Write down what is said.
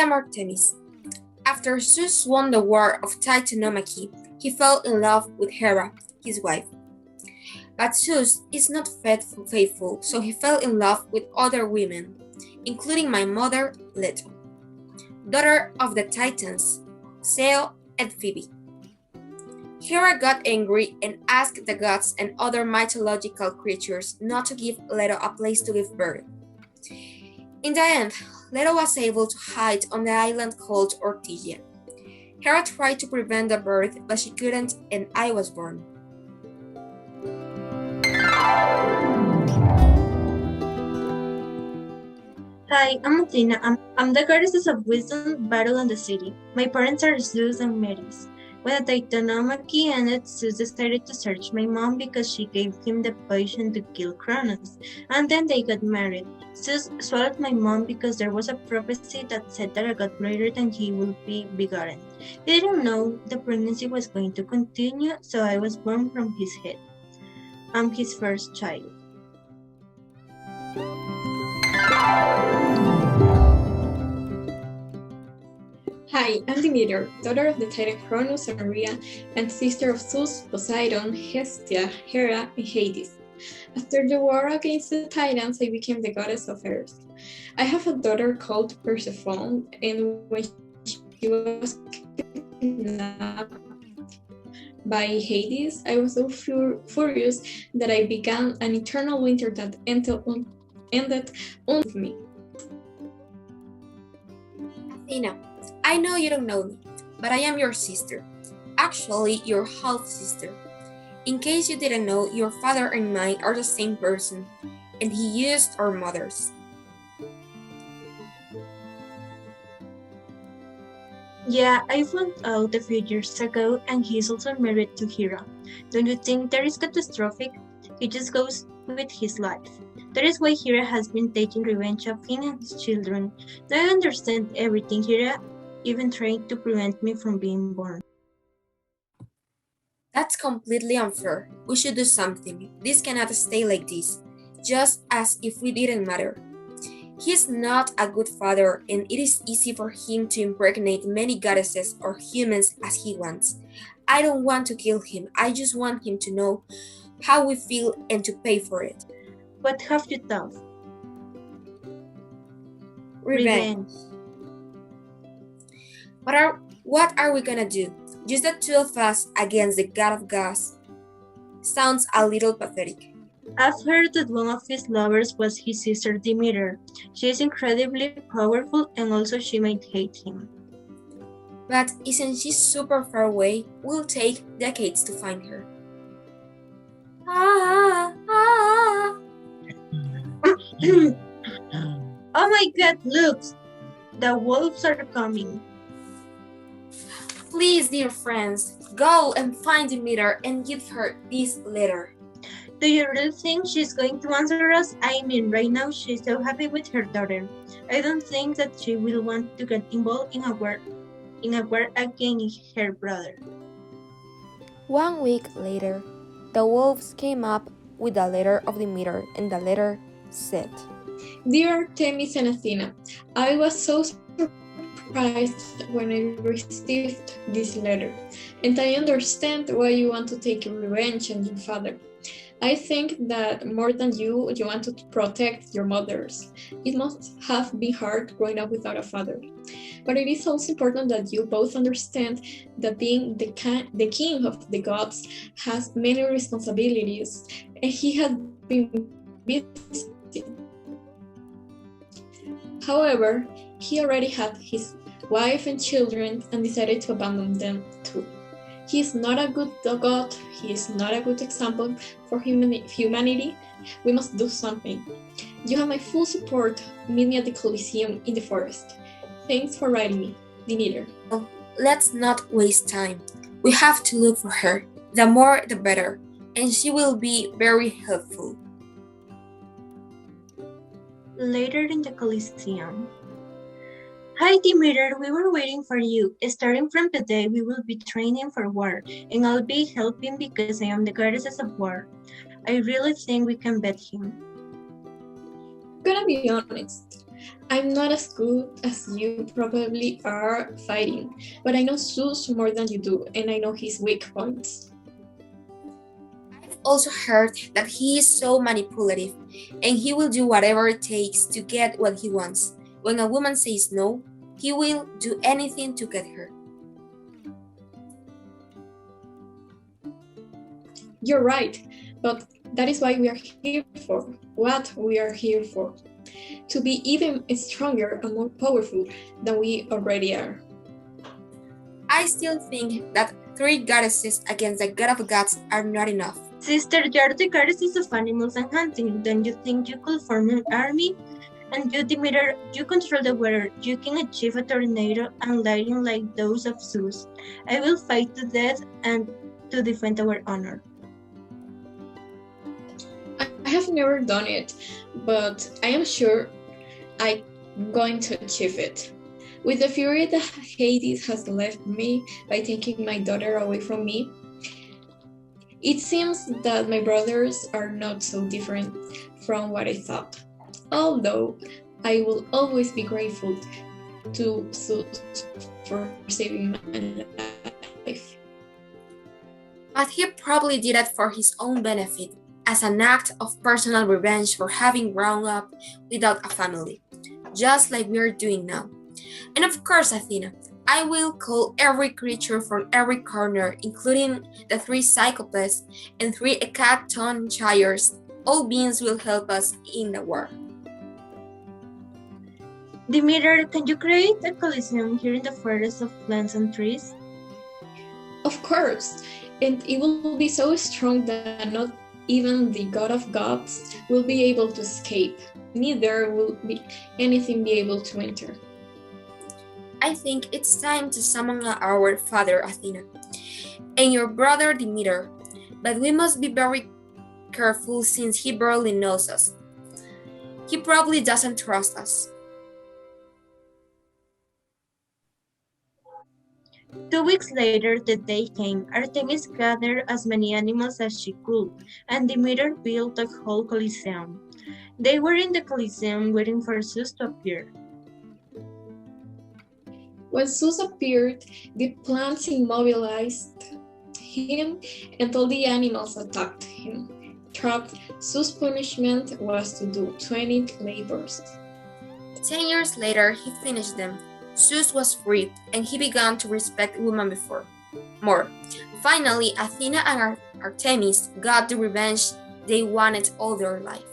am Artemis. After Zeus won the war of Titanomachy, he fell in love with Hera, his wife. But Zeus is not faithful, so he fell in love with other women, including my mother, Leto, daughter of the Titans, Zeo and Phoebe. Hera got angry and asked the gods and other mythological creatures not to give Leto a place to give birth. In the end, Leto was able to hide on the island called Ortygia. Hera tried to prevent the birth, but she couldn't, and I was born. Hi, I'm Athena. I'm the goddess of wisdom, battle, and the city. My parents are Zeus and Metis. When the Titanomachy ended, Zeus decided to search my mom because she gave him the poison to kill Kronos, and then they got married. Zeus swallowed my mom because there was a prophecy that said that a god greater than he would be begotten. He didn't know the pregnancy was going to continue, so I was born from his head. I'm his first child. Hi, I'm Demeter, daughter of the Titan Cronus and Rhea, and sister of Zeus, Poseidon, Hestia, Hera, and Hades. After the war against the Titans, I became the goddess of Earth. I have a daughter called Persephone, and when she was kidnapped by Hades, I was so furious that I began an eternal winter that ended with me. Athena, I know you don't know me, but I am your sister. Actually, your half-sister. In case you didn't know, your father and mine are the same person, and he used our mothers. Yeah, I found out a few years ago, and he's also married to Hera. Don't you think that is catastrophic? He just goes with his life. That is why Hera has been taking revenge of him and his children. Now I understand everything. Hera even tried to prevent me from being born. That's completely unfair. We should do something. This cannot stay like this, just as if we didn't matter. He's not a good father, and it is easy for him to impregnate many goddesses or humans as he wants. I don't want to kill him. I just want him to know how we feel and to pay for it. What have you thought? Revenge. What are we gonna do? Just the two of us against the god of gods? Sounds a little pathetic. I've heard that one of his lovers was his sister Demeter. She is incredibly powerful, and also she might hate him. But isn't she super far away? We'll take decades to find her. Oh my god, look! The wolves are coming. Please, dear friends, go and find Demeter and give her this letter. Do you really think she's going to answer us? I mean, right now she's so happy with her daughter. I don't think that she will want to get involved in a war against her brother. 1 week later, the wolves came up with the letter of Demeter, and the letter said, Dear Artemis and Athena, I was so surprised when I received this letter, and I understand why you want to take revenge on your father. I think that more than you want to protect your mothers. It must have been hard growing up without a father. But it is also important that you both understand that being the king of the gods has many responsibilities, and he has been busy. However, he already had his wife and children and decided to abandon them too. He is not a good god, he is not a good example for humanity. We must do something. You have my full support. Meet me at the Coliseum in the forest. Thanks for writing me, Demeter. Let's not waste time. We have to look for her. The more, the better. And she will be very helpful. Later in the Coliseum. Hi Demeter, we were waiting for you. Starting from today, we will be training for war, and I'll be helping because I am the goddess of war. I really think we can beat him. I'm gonna be honest. I'm not as good as you probably are fighting, but I know Zeus more than you do, and I know his weak points. I've also heard that he is so manipulative, and he will do whatever it takes to get what he wants. When a woman says no, he will do anything to get her. You're right, but that is why we are here for, what we are here for. To be even stronger and more powerful than we already are. I still think that 3 goddesses against the god of gods are not enough. Sister, you're the goddesses of animals and hunting. Don't you think you could form an army? And you, Demeter, you control the weather. You can achieve a tornado and lightning like those of Zeus. I will fight to death and to defend our honor. I have never done it, but I am sure I'm going to achieve it. With the fury that Hades has left me by taking my daughter away from me, it seems that my brothers are not so different from what I thought. Although I will always be grateful to Zeus for saving my life. But he probably did it for his own benefit, as an act of personal revenge for having grown up without a family, just like we are doing now. And of course, Athena, I will call every creature from every corner, including the 3 cyclopes and 3 hecatontures. All beings will help us in the war. Demeter, can you create a coliseum here in the forest of plants and trees? Of course, and it will be so strong that not even the god of gods will be able to escape. Neither will anything be able to enter. I think it's time to summon our father Athena and your brother Demeter, but we must be very careful since he barely knows us. He probably doesn't trust us. 2 weeks later, the day came. Artemis gathered as many animals as she could, and Demeter built a whole coliseum. They were in the coliseum waiting for Zeus to appear. When Zeus appeared, the plants immobilized him and all the animals attacked him. Trapped, Zeus' punishment was to do 20 labors. 10 years later, he finished them. Zeus was free, and he began to respect women before more. Finally, Athena and Artemis got the revenge they wanted all their life.